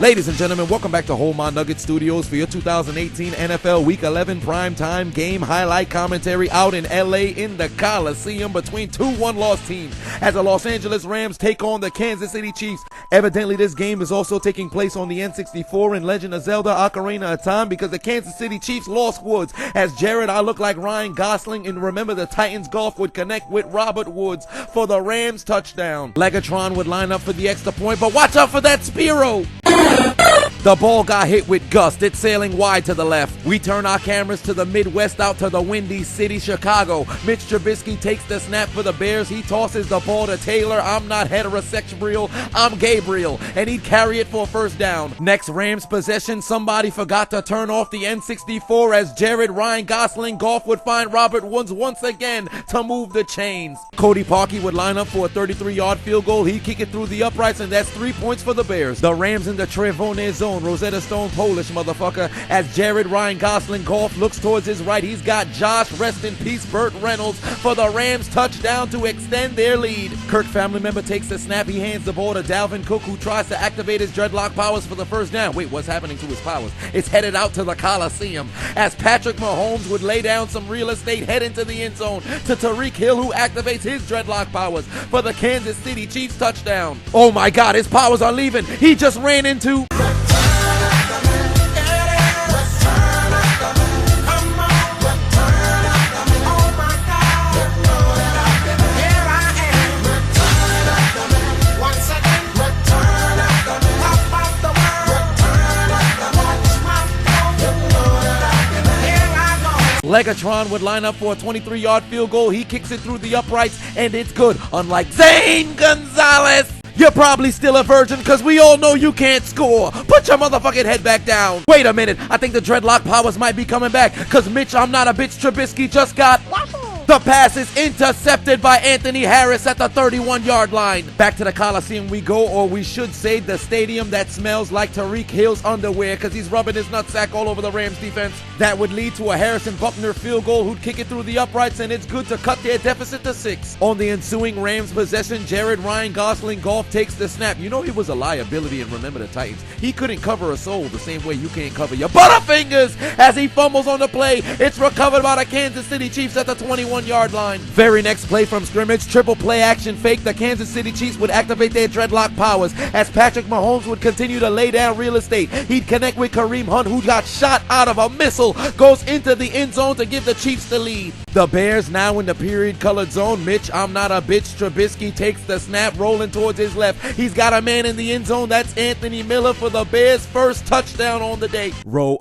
Ladies and gentlemen, welcome back to Hold My Nugget Studios for your 2018 NFL Week 11 primetime game highlight commentary out in LA in the Coliseum between two one-loss teams as the Los Angeles Rams take on the Kansas City Chiefs. Evidently, this game is also taking place on the N64 in Legend of Zelda Ocarina of Time because the Kansas City Chiefs lost Woods. As Jared, I look like Ryan Gosling, and remember the Titans golf would connect with Robert Woods for the Rams touchdown. Legatron would line up for the extra point, but watch out for that Spiro! The ball got hit with gust. It's sailing wide to the left. We turn our cameras to the Midwest out to the windy city, Chicago. Mitch Trubisky takes the snap for the Bears. He tosses the ball to Taylor. I'm not heterosexual, I'm Gabriel. And he'd carry it for a first down. Next Rams possession, somebody forgot to turn off the N64 as Jared, Ryan Gosling, golf would find Robert Woods once again to move the chains. Cody Parkey would line up for a 33-yard field goal. He'd kick it through the uprights, and that's 3 points for the Bears. The Rams in the Trevone zone. Rosetta Stone Polish motherfucker as Jared, Ryan Gosling golf looks towards his right. He's got Josh, rest in peace, Burt Reynolds for the Rams touchdown to extend their lead. Kirk family member takes the snap. He hands the ball to Dalvin Cook, who tries to activate his dreadlock powers for the first down. Wait, what's happening to his powers? It's headed out to the Coliseum as Patrick Mahomes would lay down some real estate, head into the end zone to Tyreek Hill, who activates his dreadlock powers for the Kansas City Chiefs touchdown. Oh my God, his powers are leaving. He just ran into... Legatron would line up for a 23-yard field goal. He kicks it through the uprights, and it's good. Unlike Zane Gonzalez, you're probably still a virgin because we all know you can't score. Put your motherfucking head back down. Wait a minute. I think the dreadlock powers might be coming back because Mitch, I'm not a bitch, Trubisky just got... The pass is intercepted by Anthony Harris at the 31-yard line. Back to the Coliseum we go, or we should say the stadium that smells like Tyreek Hill's underwear because he's rubbing his nutsack all over the Rams defense. That would lead to a Harrison Buckner field goal who'd kick it through the uprights, and it's good to cut their deficit to 6. On the ensuing Rams possession, Jared, Ryan Gosling golf takes the snap. You know he was a liability in Remember the Titans. He couldn't cover a soul the same way you can't cover your butterfingers as he fumbles on the play. It's recovered by the Kansas City Chiefs at the 21-yard line. Very next play from scrimmage, triple play action fake. The Kansas City Chiefs would activate their dreadlock powers as Patrick Mahomes would continue to lay down real estate. He'd connect with Kareem Hunt, who got shot out of a missile, goes into the end zone to give the Chiefs the lead. The Bears now in the period colored zone. Mitch, I'm not a bitch, Trubisky takes the snap, rolling towards his left. He's got a man in the end zone. That's Anthony Miller for the Bears' first touchdown on the day. Row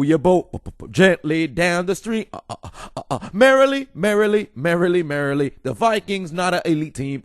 your boat gently down the street. Merrily, merrily, merrily, merrily. The Vikings not an elite team.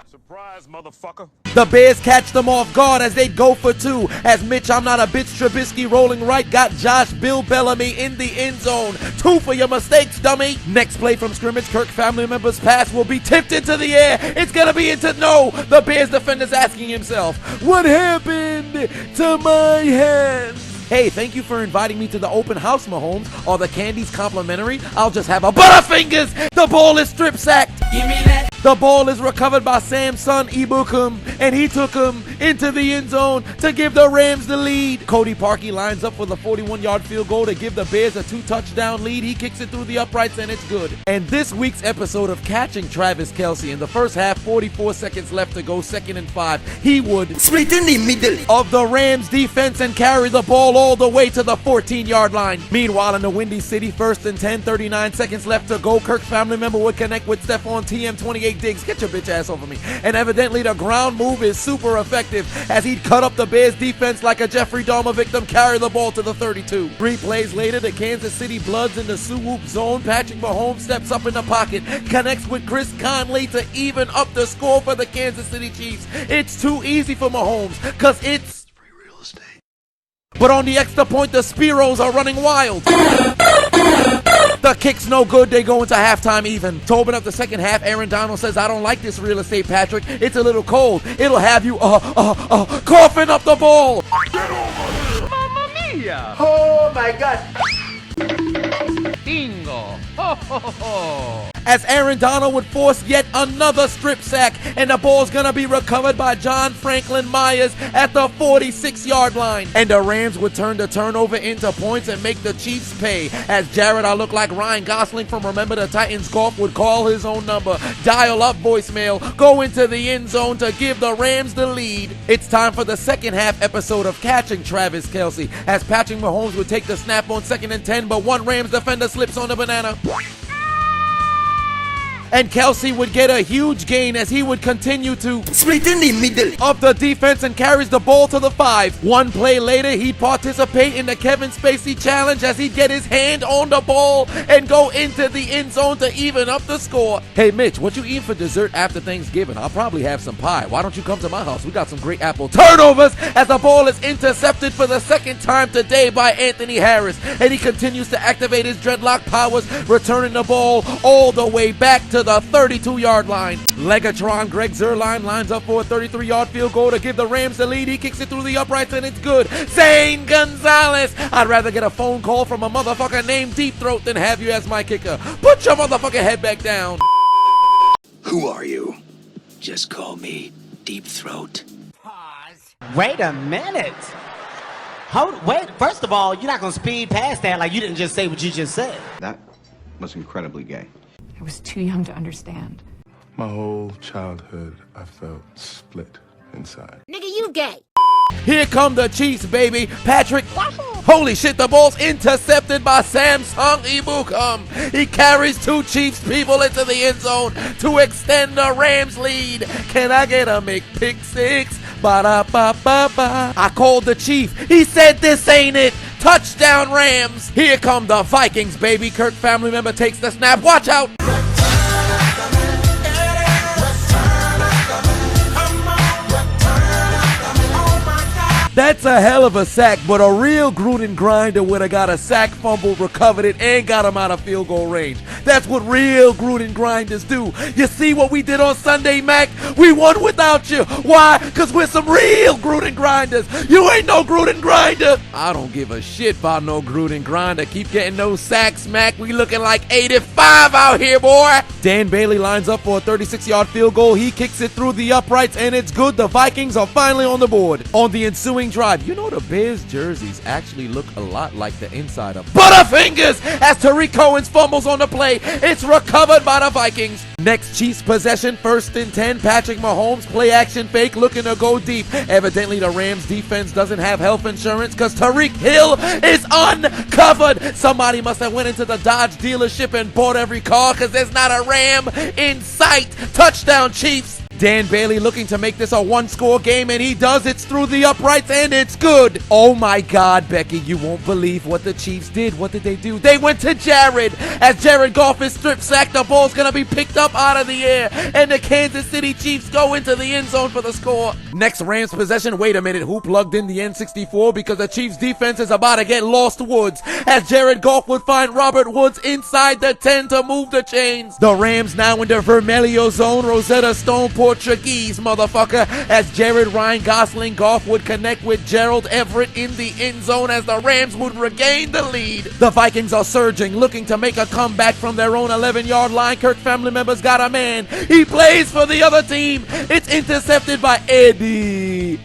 Surprise, motherfucker. The Bears catch them off guard as they go for 2. As Mitch, I'm not a bitch, Trubisky rolling right, got Josh Bill Bellamy in the end zone. 2 for your mistakes, dummy. Next play from scrimmage, Kirk family member's pass will be tipped into the air. It's gonna be into no. The Bears defender's asking himself, what happened to my hands? Hey, thank you for inviting me to the open house, Mahomes. Are the candies complimentary? I'll just have a butterfingers. The ball is strip sacked. Give me that. The ball is recovered by Samson Ibukum, and he took him into the end zone to give the Rams the lead. Cody Parkey lines up for the 41-yard field goal to give the Bears a 2-touchdown lead. He kicks it through the uprights, and it's good. And this week's episode of Catching Travis Kelce, in the first half, 44 seconds left to go, 2nd and 5. He would split in the middle of the Rams defense and carry the ball all the way to the 14-yard line. Meanwhile, in the Windy City, 1st and 10, 39 seconds left to go. Kirk family member would connect with Stephon TM28 Diggs. Get your bitch ass over me. And evidently the ground move is super effective as he'd cut up the Bears defense like a Jeffrey Dahmer victim, carry the ball to the 32. 3 plays later, the Kansas City Bloods in the swoop zone. Patrick Mahomes steps up in the pocket, connects with Chris Conley to even up the score for the Kansas City Chiefs. It's too easy for Mahomes because it's free real estate. But on the extra point, the Spiros are running wild. The kick's no good. They go into halftime even. To open up the second half, Aaron Donald says, I don't like this real estate, Patrick. It's a little cold. It'll have you, coughing up the ball. Get over here. Mamma mia. Oh my God. Bingo. Ho, ho, ho. As Aaron Donald would force yet another strip sack, and the ball's gonna be recovered by John Franklin Myers at the 46-yard line. And the Rams would turn the turnover into points and make the Chiefs pay, as Jared, I look like Ryan Gosling from Remember the Titans Golf, would call his own number, dial up voicemail, go into the end zone to give the Rams the lead. It's time for the second half episode of Catching Travis Kelce, as Patrick Mahomes would take the snap on 2nd and 10, but one Rams defender slips on the banana. And Kelce would get a huge gain as he would continue to split in the middle of the defense and carries the ball to the 5. One play later, he'd participate in the Kevin Spacey challenge as he'd get his hand on the ball and go into the end zone to even up the score. Hey Mitch, what you eating for dessert after Thanksgiving? I'll probably have some pie. Why don't you come to my house? We got some great apple turnovers as the ball is intercepted for the second time today by Anthony Harris. And he continues to activate his dreadlock powers, returning the ball all the way back to the 32-yard line. Legatron Greg Zuerlein lines up for a 33-yard field goal to give the Rams the lead. He kicks it through the uprights and it's good. Zane Gonzalez. I'd rather get a phone call from a motherfucker named Deep Throat than have you as my kicker. Put your motherfucking head back down. Who are you? Just call me Deep Throat. Pause. Wait a minute. Wait, first of all, you're not gonna speed past that like you didn't just say what you just said. That was incredibly gay. I was too young to understand. My whole childhood, I felt split inside. Nigga, you gay. Here come the Chiefs, baby. Patrick. Holy shit, the ball's intercepted by Samsung Ibukam. He carries 2 Chiefs people into the end zone to extend the Rams lead. Can I get a McPick 6? Ba-da-ba-ba-ba. I called the chief. He said this ain't it. Touchdown Rams. Here come the Vikings, baby. Kirk family member takes the snap. Watch out. That's a hell of a sack, but a real Gruden grinder would have got a sack, fumble, recovered it, and got him out of field goal range. That's what real Gruden grinders do. You see what we did on Sunday, Mac? We won without you. Why? Because we're some real Gruden grinders. You ain't no Gruden grinder. I don't give a shit about no Gruden grinder. Keep getting those sacks, Mac. We looking like 85 out here, boy. Dan Bailey lines up for a 36-yard field goal. He kicks it through the uprights, and it's good. The Vikings are finally on the board. On the ensuing drive, you know the Bears jerseys actually look a lot like the inside of Butterfingers as Tariq Cohen's fumbles on the play. It's recovered by the Vikings. Next Chiefs possession, 1st and 10. Patrick Mahomes play action fake looking to go deep. Evidently the Rams defense doesn't have health insurance because Tariq Hill is uncovered. Somebody must have went into the Dodge dealership and bought every car because there's not a Ram in sight. Touchdown Chiefs. Dan Bailey looking to make this a 1-score game, and he does. It's through the uprights, and it's good. Oh my God, Becky, you won't believe what the Chiefs did. What did they do? They went to Jared. As Jared Goff is strip sacked, the ball's going to be picked up out of the air, and the Kansas City Chiefs go into the end zone for the score. Next Rams possession. Wait a minute, who plugged in the N64? Because the Chiefs defense is about to get lost Woods, as Jared Goff would find Robert Woods inside the 10 to move the chains. The Rams now in the Vermelho zone. Rosetta Stone Portuguese, motherfucker, as Jared Ryan Gosling Goff would connect with Gerald Everett in the end zone as the Rams would regain the lead. The Vikings are surging, looking to make a comeback from their own 11-yard line. Kirk family members got a man. He plays for the other team. It's intercepted by Eddie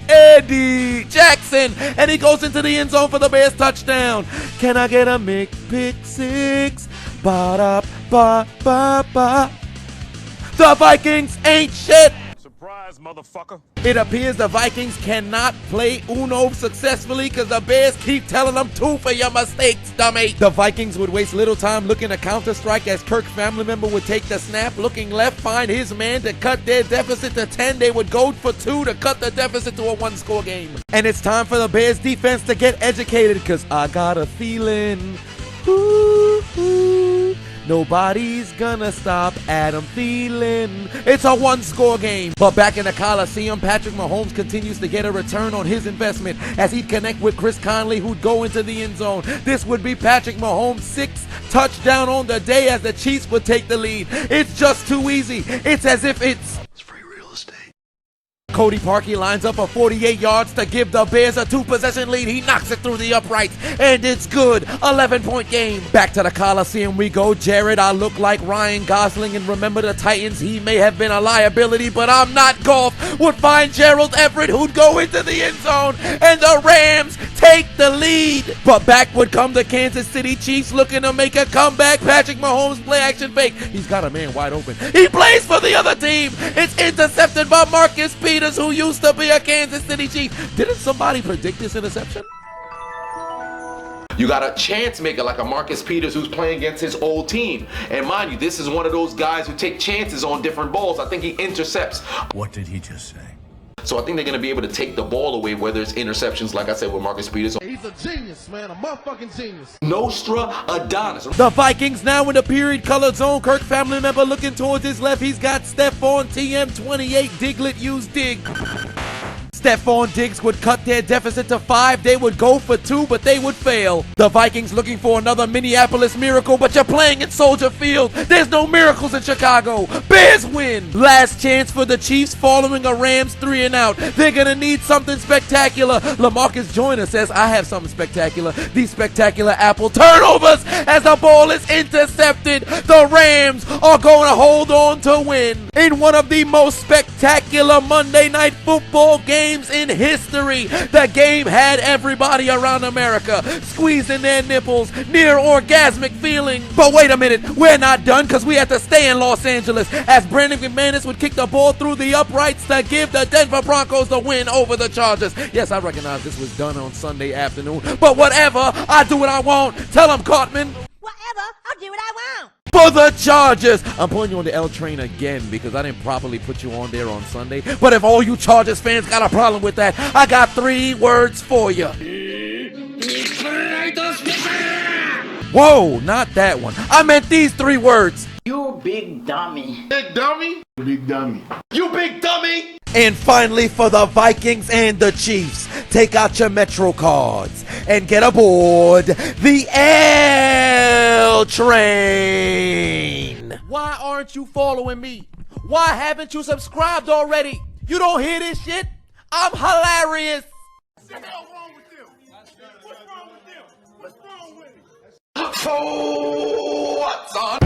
Jackson, and he goes into the end zone for the Bears touchdown. Can I get a McPick 6? Ba-da-ba-ba-ba. The Vikings ain't shit. Surprise, motherfucker. It appears the Vikings cannot play Uno successfully because the Bears keep telling them 2 for your mistakes, dummy. The Vikings would waste little time looking to counter-strike as Kirk family member would take the snap, looking left, find his man to cut their deficit to 10. They would go for 2 to cut the deficit to a 1-score game. And it's time for the Bears defense to get educated because I got a feeling, nobody's gonna stop Adam Thielen. It's a 1-score game. But back in the Coliseum, Patrick Mahomes continues to get a return on his investment as he'd connect with Chris Conley, who'd go into the end zone. This would be Patrick Mahomes' 6th touchdown on the day as the Chiefs would take the lead. It's just too easy. It's as if it's free real estate. Cody Parkey lines up for 48 yards to give the Bears a 2-possession lead. He knocks it through the uprights, and it's good. 11-point game. Back to the Coliseum we go. Jared, I look like Ryan Gosling, and remember the Titans, he may have been a liability, but I'm not. Golf would find Gerald Everett, who'd go into the end zone, and the Rams take the lead. But back would come the Kansas City Chiefs looking to make a comeback. Patrick Mahomes play action fake. He's got a man wide open. He plays for the other team. It's intercepted by Marcus Peters, who used to be a Kansas City Chief. Didn't somebody predict this interception? You got a chance maker like a Marcus Peters who's playing against his old team. And mind you, this is one of those guys who take chances on different balls. I think he intercepts. What did he just say? So I think they're going to be able to take the ball away, whether it's interceptions, like I said, with Marcus Peters. He's a genius, man, a motherfucking genius. Nostra Adonis. The Vikings now in the period colored zone. Kirk family member looking towards his left. He's got Stephon TM28. Diglett use dig. Stephon Diggs would cut their deficit to 5. They would go for 2, but they would fail. The Vikings looking for another Minneapolis miracle, but you're playing at Soldier Field. There's no miracles in Chicago. Bears win. Last chance for the Chiefs following a Rams 3-and-out. They're going to need something spectacular. LaMarcus Joyner says, I have something spectacular. These spectacular Apple turnovers as the ball is intercepted. The Rams are going to hold on to win in one of the most spectacular Monday Night Football games in history. The game had everybody around America squeezing their nipples, near orgasmic feeling. But wait a minute, we're not done, because we have to stay in Los Angeles as Brandon McManus would kick the ball through the uprights to give the Denver Broncos the win over the Chargers. Yes, I recognize this was done on Sunday afternoon, but whatever, I do what I want. Tell him, Cartman. Whatever, I'll do what I want. For the Chargers. I'm putting you on the L train again because I didn't properly put you on there on Sunday. But if all you Chargers fans got a problem with that, I got 3 words for you. Whoa, not that one. I meant these 3 words. You big dummy. Big dummy? Big dummy. You big dummy! And finally, for the Vikings and the Chiefs, take out your Metro cards and get aboard the L train. Why aren't you following me? Why haven't you subscribed already? You don't hear this shit? I'm hilarious. What the hell wrong with you? What's wrong with you? What's wrong with it? So what's on?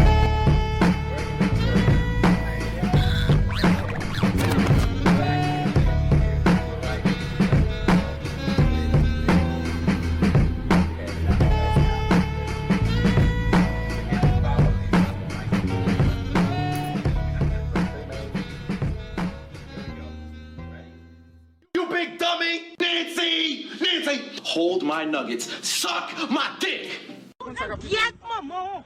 Big dummy! Nancy! Hold my nuggets. Suck my dick! Get my mom.